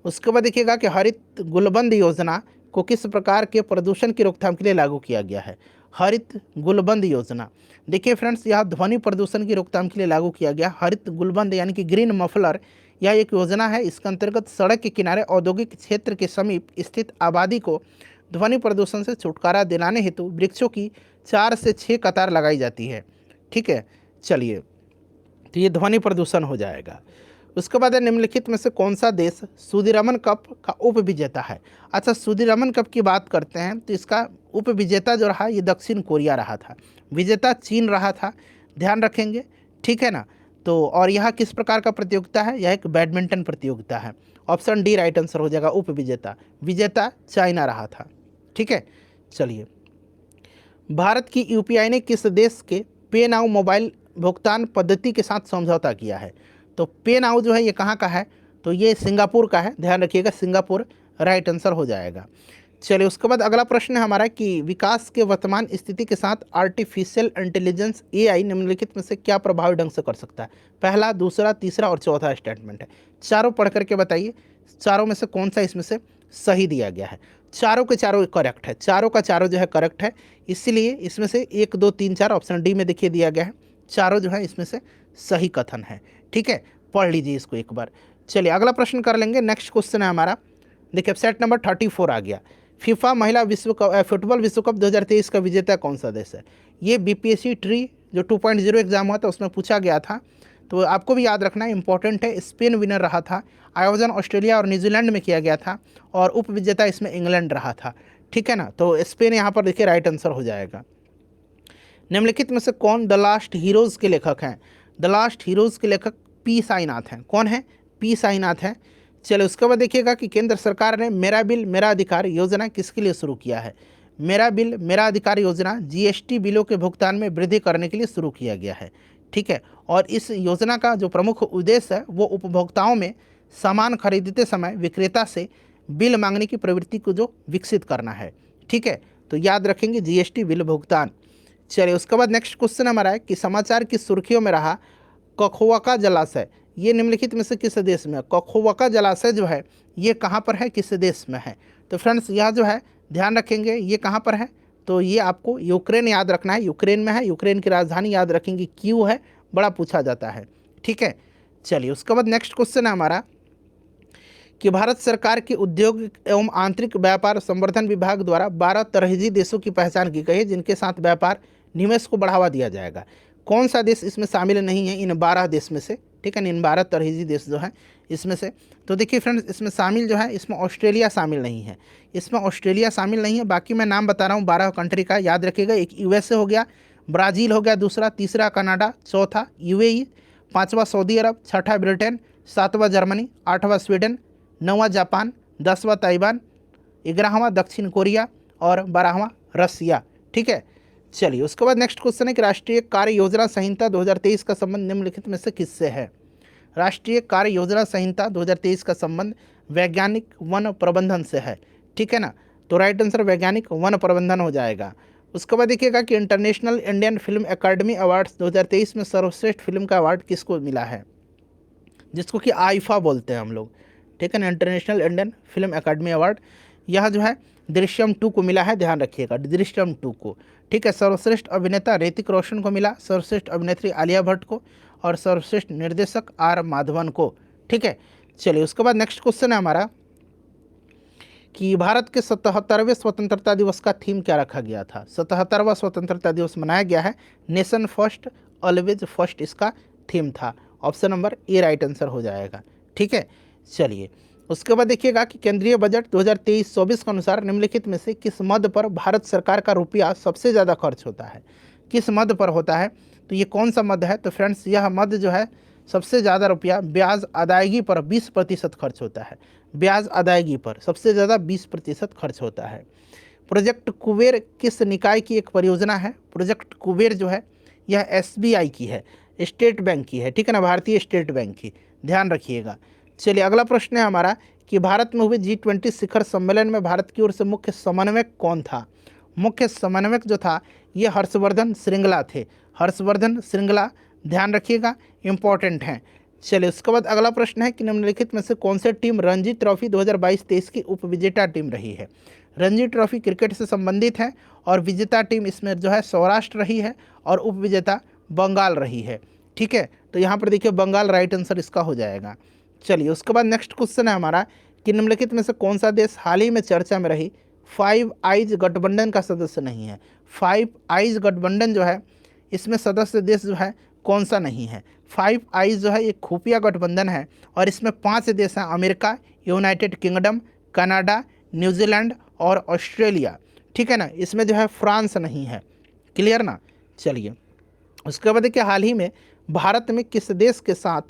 उसके बाद देखिएगा कि हरित गुलबंद योजना को किस प्रकार के प्रदूषण की रोकथाम के लिए लागू किया गया है? हरित गुलबंद योजना देखिए फ्रेंड्स, यह ध्वनि प्रदूषण की रोकथाम के लिए लागू किया गया हरित गुलबंद यानी कि ग्रीन मफलर। यह एक योजना है। इसके अंतर्गत सड़क के किनारे औद्योगिक क्षेत्र के समीप स्थित आबादी को ध्वनि प्रदूषण से छुटकारा दिलाने हेतु वृक्षों की 4 से 6 कतार लगाई जाती है। ठीक है, चलिए तो ये ध्वनि प्रदूषण हो जाएगा। उसके बाद निम्नलिखित में से कौन सा देश सुदीरमन कप का उप विजेता है? अच्छा, सुदीरमन कप की बात करते हैं तो इसका उप विजेता जो रहा ये दक्षिण कोरिया रहा था। विजेता चीन रहा था। ध्यान रखेंगे। ठीक है ना, तो और यह किस प्रकार का प्रतियोगिता है? यह एक बैडमिंटन प्रतियोगिता है। ऑप्शन डी राइट आंसर हो जाएगा, उप विजेता। विजेता चाइना रहा था। ठीक है, चलिए भारत की यूपीआई ने किस देश के पे नाउ मोबाइल भुगतान पद्धति के साथ समझौता किया है? तो पे नाउ जो है ये कहाँ का है? तो ये सिंगापुर का है। ध्यान रखिएगा, सिंगापुर राइट आंसर हो जाएगा। चलिए उसके बाद अगला प्रश्न है हमारा कि विकास के वर्तमान स्थिति के साथ आर्टिफिशियल इंटेलिजेंस एआई निम्नलिखित में से क्या प्रभावी ढंग से कर सकता है। पहला, दूसरा, तीसरा और चौथा स्टेटमेंट है। चारों पढ़ करके बताइए चारों में से कौन सा इसमें से सही दिया गया है। चारों के चारों करेक्ट है, चारों का चारों जो है करेक्ट है, इसीलिए इसमें से 1 2 3 4 ऑप्शन डी में देखिए दिया गया है। चारों जो है इसमें से सही कथन है। ठीक है, पढ़ लीजिए इसको एक बार। चलिए अगला प्रश्न कर लेंगे। नेक्स्ट क्वेश्चन है हमारा, देखिए सेट नंबर 34 आ गया। फीफा महिला विश्व कप फुटबॉल विश्व कप 2023 का विजेता कौन सा देश है। ये बीपीएससी ट्री जो 2.0 एग्जाम हुआ था उसमें पूछा गया था, तो आपको भी याद रखना है, इंपॉर्टेंट है। स्पेन विनर रहा था, आयोजन ऑस्ट्रेलिया और न्यूजीलैंड में किया गया था और उप विजेता इसमें इंग्लैंड रहा था। ठीक है ना, तो स्पेन यहाँ पर देखिए राइट आंसर हो जाएगा। निम्नलिखित में से कौन द लास्ट हीरोज़ के लेखक हैं। द लास्ट हीरोज़ के लेखक पी साईनाथ हैं। कौन है? पी साईनाथ हैं। चलिए उसके बाद देखिएगा कि केंद्र सरकार ने मेरा बिल मेरा अधिकार योजना किसके लिए शुरू किया है। मेरा बिल मेरा अधिकार योजना जीएसटी बिलों के भुगतान में वृद्धि करने के लिए शुरू किया गया है। ठीक है, और इस योजना का जो प्रमुख उद्देश्य है वो उपभोक्ताओं में सामान खरीदते समय विक्रेता से बिल मांगने की प्रवृत्ति को जो विकसित करना है। ठीक है, तो याद रखेंगे जीएसटी बिल भुगतान। चलिए उसके बाद नेक्स्ट क्वेश्चन हमारा है कि समाचार की सुर्खियों में रहा कखोवका जलाशय, ये निम्नलिखित में से किस देश में है। कखोवका जलाशय जो है ये कहाँ पर है, किस देश में है। तो फ्रेंड्स यह जो है ध्यान रखेंगे ये कहाँ पर है, तो ये आपको यूक्रेन याद रखना है, यूक्रेन में है। यूक्रेन की राजधानी याद रखेंगे क्यू है, बड़ा पूछा जाता है। ठीक है, चलिए उसके बाद नेक्स्ट क्वेश्चन है हमारा कि भारत सरकार के उद्योग एवं आंतरिक व्यापार संवर्धन विभाग द्वारा 12 तरजीही देशों की पहचान की गई है जिनके साथ व्यापार निवेश को बढ़ावा दिया जाएगा। कौन सा देश इसमें शामिल नहीं है इन 12 देश में से। ठीक है, इन 12 तरजीही देश जो है इसमें से, तो देखिए फ्रेंड्स इसमें शामिल जो है इसमें ऑस्ट्रेलिया शामिल नहीं है, इसमें ऑस्ट्रेलिया शामिल नहीं है। बाकी मैं नाम बता रहा हूँ 12 कंट्री का, याद रखिएगा। एक यूएसए हो गया, ब्राज़ील हो गया दूसरा, तीसरा कनाडा, चौथा यूएई, पाँचवा सऊदी अरब, छठा ब्रिटेन, सातवां जर्मनी, आठवां स्वीडन, नौवां जापान, 10वां ताइवान, 11वां दक्षिण कोरिया और 12वां रसिया। ठीक है, चलिए उसके बाद नेक्स्ट क्वेश्चन है कि राष्ट्रीय कार्य योजना संहिता 2023 का संबंध निम्नलिखित में से किससे है। राष्ट्रीय कार्य योजना संहिता 2023 का संबंध वैज्ञानिक वन प्रबंधन से है। ठीक है ना, तो राइट आंसर वैज्ञानिक वन प्रबंधन हो जाएगा। उसके बाद देखिएगा कि इंटरनेशनल इंडियन फिल्म अकादमी अवार्ड्स 2023 में सर्वश्रेष्ठ फिल्म का अवार्ड किसको मिला है, जिसको कि आईफा बोलते हैं हम लोग। ठीक है ना, इंटरनेशनल इंडियन फिल्म अकादमी अवार्ड, यह जो है दृश्यम 2 को मिला है, ध्यान रखिएगा दृश्यम 2 को। ठीक है, सर्वश्रेष्ठ अभिनेता ऋतिक रोशन को मिला, सर्वश्रेष्ठ अभिनेत्री आलिया भट्ट को और सर्वश्रेष्ठ निर्देशक आर माधवन को। ठीक है, चलिए उसके बाद नेक्स्ट क्वेश्चन है हमारा कि भारत के 77वें स्वतंत्रता दिवस का थीम क्या रखा गया था। 77वां स्वतंत्रता दिवस मनाया गया है, नेशन फर्स्ट ऑलवेज फर्स्ट इसका थीम था। Option number A right answer हो जाएगा। ठीक है, चलिए उसके बाद देखिएगा कि केंद्रीय बजट 2023-24 के अनुसार निम्नलिखित में से किस मद पर भारत सरकार का रुपया सबसे ज़्यादा खर्च होता है, किस मद पर होता है, तो ये कौन सा मद है। तो फ्रेंड्स यह मद जो है सबसे ज़्यादा रुपया ब्याज अदायगी पर 20% खर्च होता है। ब्याज अदायगी पर सबसे ज़्यादा 20% खर्च होता है। प्रोजेक्ट कुबेर किस निकाय की एक परियोजना है। प्रोजेक्ट कुबेर जो है यह एसबीआई की है, स्टेट बैंक की है। ठीक है ना, भारतीय स्टेट बैंक की, ध्यान रखिएगा। चलिए अगला प्रश्न है हमारा कि भारत में हुए G20 शिखर सम्मेलन में भारत की ओर से मुख्य समन्वयक कौन था। मुख्य समन्वयक जो था ये हर्षवर्धन श्रृंगला थे, हर्षवर्धन श्रृंगला, ध्यान रखिएगा, इंपॉर्टेंट हैं। चलिए उसके बाद अगला प्रश्न है कि निम्नलिखित में से कौन से टीम रणजी ट्रॉफी 2022-23 की उपविजेता टीम रही है। रणजी ट्रॉफी क्रिकेट से संबंधित है और विजेता टीम इसमें जो है सौराष्ट्र रही है और उपविजेता बंगाल रही है। ठीक है, तो यहाँ पर देखिए बंगाल राइट आंसर इसका हो जाएगा। चलिए उसके बाद नेक्स्ट क्वेश्चन है हमारा कि निम्नलिखित में से कौन सा देश हाल ही में चर्चा में रही 5 आइज गठबंधन का सदस्य नहीं है। 5 आइज गठबंधन जो है इसमें सदस्य देश जो है कौन सा नहीं है। 5 आइज जो है एक खुफिया गठबंधन है और इसमें 5 देश हैं, America, United kingdom, Canada, New Zealand और ऑस्ट्रेलिया। ठीक है ना, इसमें जो है फ्रांस नहीं है। क्लियर ना। चलिए उसके बाद देखिए हाल ही में भारत में किस देश के साथ,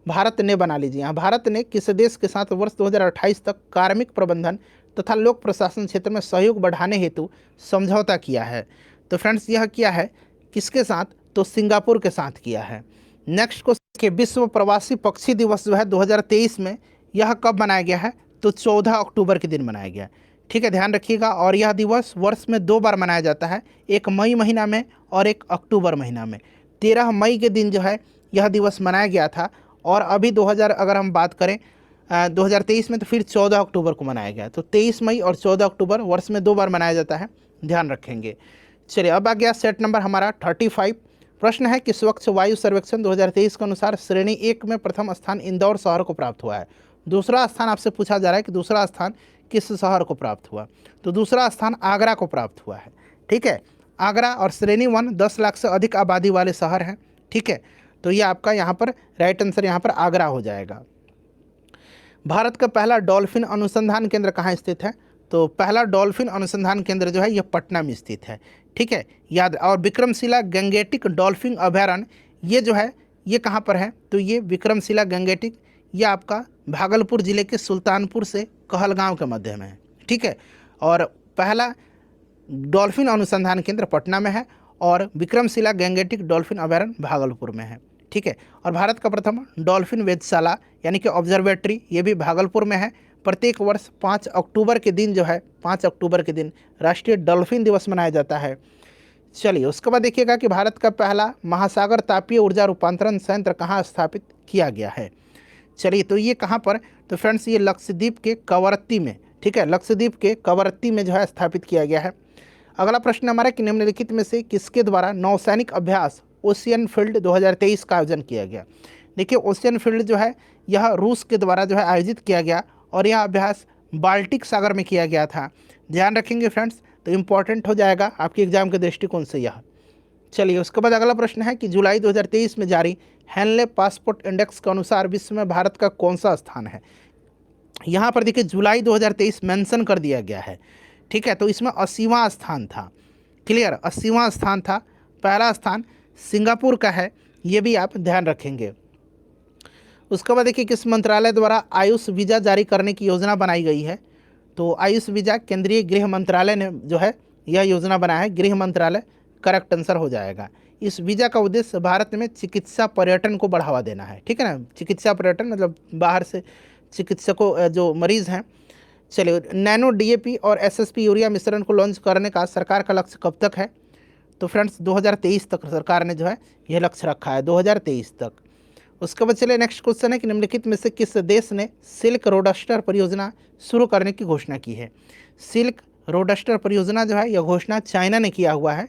भारत ने बना लीजिए यहाँ, भारत ने किस देश के साथ वर्ष 2028 तक कार्मिक प्रबंधन तथा लोक प्रशासन क्षेत्र में सहयोग बढ़ाने हेतु समझौता किया है। तो फ्रेंड्स यह किया है किसके साथ, तो सिंगापुर के साथ किया है। नेक्स्ट क्वेश्चन के विश्व प्रवासी पक्षी दिवस जो है 2023 में यह कब मनाया गया है, तो 14 अक्टूबर के दिन मनाया गया। ठीक है, ध्यान रखिएगा। और यह दिवस वर्ष में 2 बार मनाया जाता है, एक मई महीना में और एक अक्टूबर महीना में। 13 मई के दिन जो है यह दिवस मनाया गया था। और अभी 2000 अगर हम बात करें 2023 में, तो फिर 14 अक्टूबर को मनाया गया। तो 23 मई और 14 अक्टूबर वर्ष में 2 बार मनाया जाता है, ध्यान रखेंगे। चलिए, अब आ गया सेट नंबर हमारा 35। प्रश्न है कि स्वच्छ वायु सर्वेक्षण 2023 के अनुसार श्रेणी 1 में प्रथम स्थान इंदौर शहर को प्राप्त हुआ है। दूसरा स्थान आपसे पूछा जा रहा है कि दूसरा स्थान किस शहर को प्राप्त हुआ। तो दूसरा स्थान आगरा को प्राप्त हुआ है। ठीक है, आगरा। और श्रेणी 1 10 लाख से अधिक आबादी वाले शहर हैं। ठीक है, तो ये आपका यहाँ पर राइट आंसर यहाँ पर आगरा हो जाएगा। भारत का पहला डॉल्फिन अनुसंधान केंद्र कहाँ स्थित है? तो पहला डॉल्फिन अनुसंधान केंद्र जो है यह पटना में स्थित है। ठीक है, याद। और विक्रमशिला गंगेटिक डॉल्फिन अभयारण्य ये जो है ये कहाँ पर है? तो ये विक्रमशिला गंगेटिक ये आपका भागलपुर जिले के सुल्तानपुर से कहलगांव के मध्य में है। ठीक है, और पहला डॉल्फिन अनुसंधान केंद्र पटना में है और विक्रमशिला गंगेटिक डॉल्फिन अभयारण्य भागलपुर में है। ठीक है, और भारत का प्रथम डॉल्फिन वेधशाला यानी कि ऑब्जर्वेटरी ये भी भागलपुर में है। प्रत्येक वर्ष 5 अक्टूबर के दिन जो है 5 अक्टूबर के दिन राष्ट्रीय डॉल्फिन दिवस मनाया जाता है। चलिए, उसके बाद देखिएगा कि भारत का पहला महासागर तापीय ऊर्जा रूपांतरण संयंत्र कहाँ स्थापित किया गया है। चलिए, तो ये कहाँ पर? तो फ्रेंड्स ये लक्षद्वीप के कवरत्ती में। ठीक है, लक्षद्वीप के कवरत्ती में जो है स्थापित किया गया है। अगला प्रश्न हमारा कि निम्नलिखित में से किसके द्वारा नौसैनिक अभ्यास ओशियन फील्ड 2023 का आयोजन किया गया। देखिए, ओशियन फील्ड जो है यह रूस के द्वारा जो है आयोजित किया गया और यह अभ्यास बाल्टिक सागर में किया गया था। ध्यान रखेंगे फ्रेंड्स, तो इम्पॉर्टेंट हो जाएगा आपके एग्जाम के दृष्टिकोण से यह। चलिए, उसके बाद अगला प्रश्न है कि जुलाई 2023 में जारी हेनले पासपोर्ट इंडेक्स के अनुसार विश्व में भारत का कौन सा स्थान है। यहाँ पर देखिए जुलाई 2023 मेंशन कर दिया गया है। ठीक है, तो इसमें 80वां स्थान था। क्लियर, 80वां स्थान था। पहला स्थान सिंगापुर का है, ये भी आप ध्यान रखेंगे। उसके बाद देखिए किस मंत्रालय द्वारा आयुष वीज़ा जारी करने की योजना बनाई गई है। तो आयुष वीज़ा केंद्रीय गृह मंत्रालय ने जो है यह योजना बनाया है, गृह मंत्रालय करेक्ट आंसर हो जाएगा। इस वीज़ा का उद्देश्य भारत में चिकित्सा पर्यटन को बढ़ावा देना है। ठीक है ना, चिकित्सा पर्यटन मतलब बाहर से चिकित्सकों जो मरीज़ हैं। चलिए, नैनो डीएपी और एसएसपी यूरिया मिश्रण को लॉन्च करने का सरकार का लक्ष्य कब तक है। तो फ्रेंड्स 2023 तक सरकार ने जो है यह लक्ष्य रखा है, 2023 तक। उसके बाद चलिए नेक्स्ट क्वेश्चन है कि निम्नलिखित में से किस देश ने सिल्क रोडस्टर परियोजना शुरू करने की घोषणा की है। सिल्क रोडस्टर परियोजना जो है यह घोषणा चाइना ने किया हुआ है।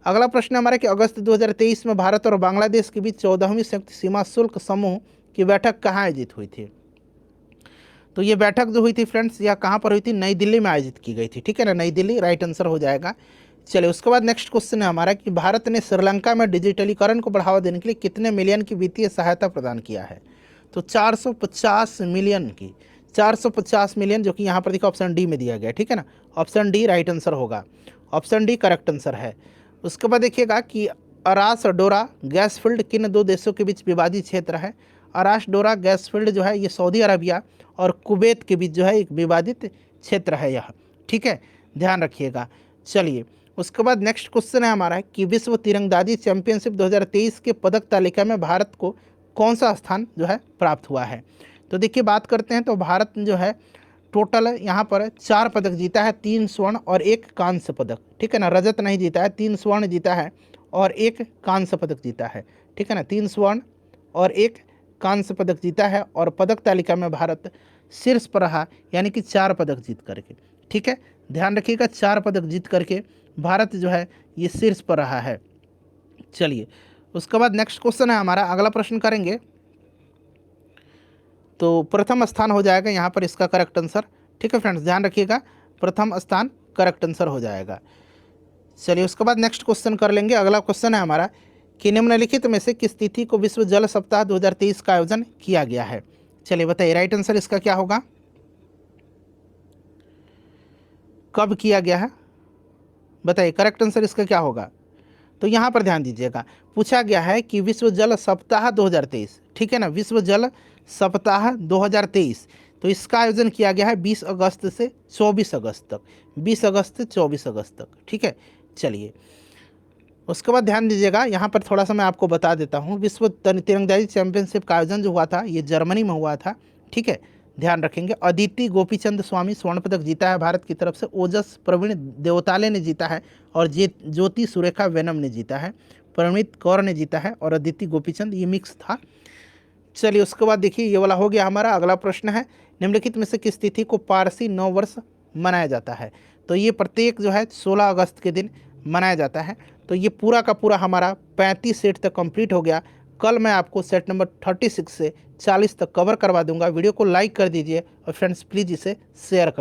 अगला प्रश्न हमारा कि अगस्त 2023 में भारत और बांग्लादेश के बीच 14वीं संयुक्त सीमा शुल्क समूह की बैठक कहाँ आयोजित हुई थी। तो ये बैठक जो हुई थी फ्रेंड्स यह कहाँ पर हुई थी? नई दिल्ली में आयोजित की गई थी। ठीक है ना, नई दिल्ली राइट आंसर हो जाएगा। चलिए, उसके बाद नेक्स्ट क्वेश्चन है हमारा कि भारत ने श्रीलंका में डिजिटलीकरण को बढ़ावा देने के लिए कितने मिलियन की वित्तीय सहायता प्रदान किया है। तो 450 मिलियन की, 450 मिलियन, जो कि यहाँ पर देखो ऑप्शन डी में दिया गया। ठीक है ना, ऑप्शन डी राइट आंसर होगा, ऑप्शन डी करेक्ट आंसर है। उसके बाद देखिएगा कि अरास डोरा गैस फील्ड किन दो देशों के बीच विवादित क्षेत्र है। अरास डोरा गैस फील्ड जो है ये सऊदी अरबिया और कुवैत के बीच जो है एक विवादित क्षेत्र है यह। ठीक है, ध्यान रखिएगा। चलिए, उसके बाद नेक्स्ट क्वेश्चन है हमारा कि विश्व तीरंदाजी चैंपियनशिप 2023 के पदक तालिका में भारत को कौन सा स्थान जो है प्राप्त हुआ है। तो देखिए बात करते हैं तो भारत जो है टोटल यहाँ पर 4 पदक जीता है, 3 स्वर्ण और 1 कांस्य पदक। ठीक है ना, रजत नहीं जीता है, 3 स्वर्ण जीता है और 1 कांस्य पदक जीता है। ठीक है ना, 3 स्वर्ण और 1 कांस्य पदक जीता है और पदक तालिका में भारत शीर्ष पर रहा, यानी कि 4 पदक जीत करके। ठीक है, ध्यान रखिएगा, 4 पदक जीत करके भारत जो है ये शीर्ष पर रहा है। चलिए, उसके बाद नेक्स्ट क्वेश्चन है हमारा, अगला प्रश्न करेंगे तो प्रथम स्थान हो जाएगा यहाँ पर इसका करेक्ट आंसर। ठीक है फ्रेंड्स, ध्यान रखिएगा, प्रथम स्थान करेक्ट आंसर हो जाएगा। चलिए, उसके बाद नेक्स्ट क्वेश्चन कर लेंगे। अगला क्वेश्चन है हमारा कि निम्नलिखित में से किस तिथि को विश्व जल सप्ताह 2023 का आयोजन किया गया है। चलिए बताइए, राइट आंसर इसका क्या होगा, कब किया गया है, बताइए करेक्ट आंसर इसका क्या होगा। तो यहाँ पर ध्यान दीजिएगा, पूछा गया है कि विश्व जल सप्ताह 2023। ठीक है ना, विश्व जल सप्ताह 2023, तो इसका आयोजन किया गया है 20 अगस्त से 24 अगस्त तक, 20 अगस्त से 24 अगस्त तक। ठीक है, चलिए उसके बाद ध्यान दीजिएगा, यहाँ पर थोड़ा सा मैं आपको बता देता हूँ। विश्व तीरंदाजी चैंपियनशिप का आयोजन जो हुआ था ये जर्मनी में हुआ था। ठीक है, ध्यान रखेंगे। अदिति गोपीचंद स्वामी स्वर्ण पदक जीता है भारत की तरफ से। ओजस प्रवीण देवताले ने जीता है और ज्योति सुरेखा वेनम ने जीता है। परमीत कौर ने जीता है और अदिति गोपीचंद, ये मिक्स था। चलिए उसके बाद देखिए ये वाला हो गया हमारा। अगला प्रश्न है, निम्नलिखित में से किस तिथि को पारसी नव वर्ष मनाया जाता है? तो ये प्रत्येक जो है 16 अगस्त के दिन मनाया जाता है। तो ये पूरा का पूरा हमारा 35 सेट तक कंप्लीट हो गया। कल मैं आपको सेट नंबर 36 से 40 तक कवर करवा दूंगा। वीडियो को लाइक कर दीजिए और फ्रेंड्स प्लीज़ इसे शेयर कर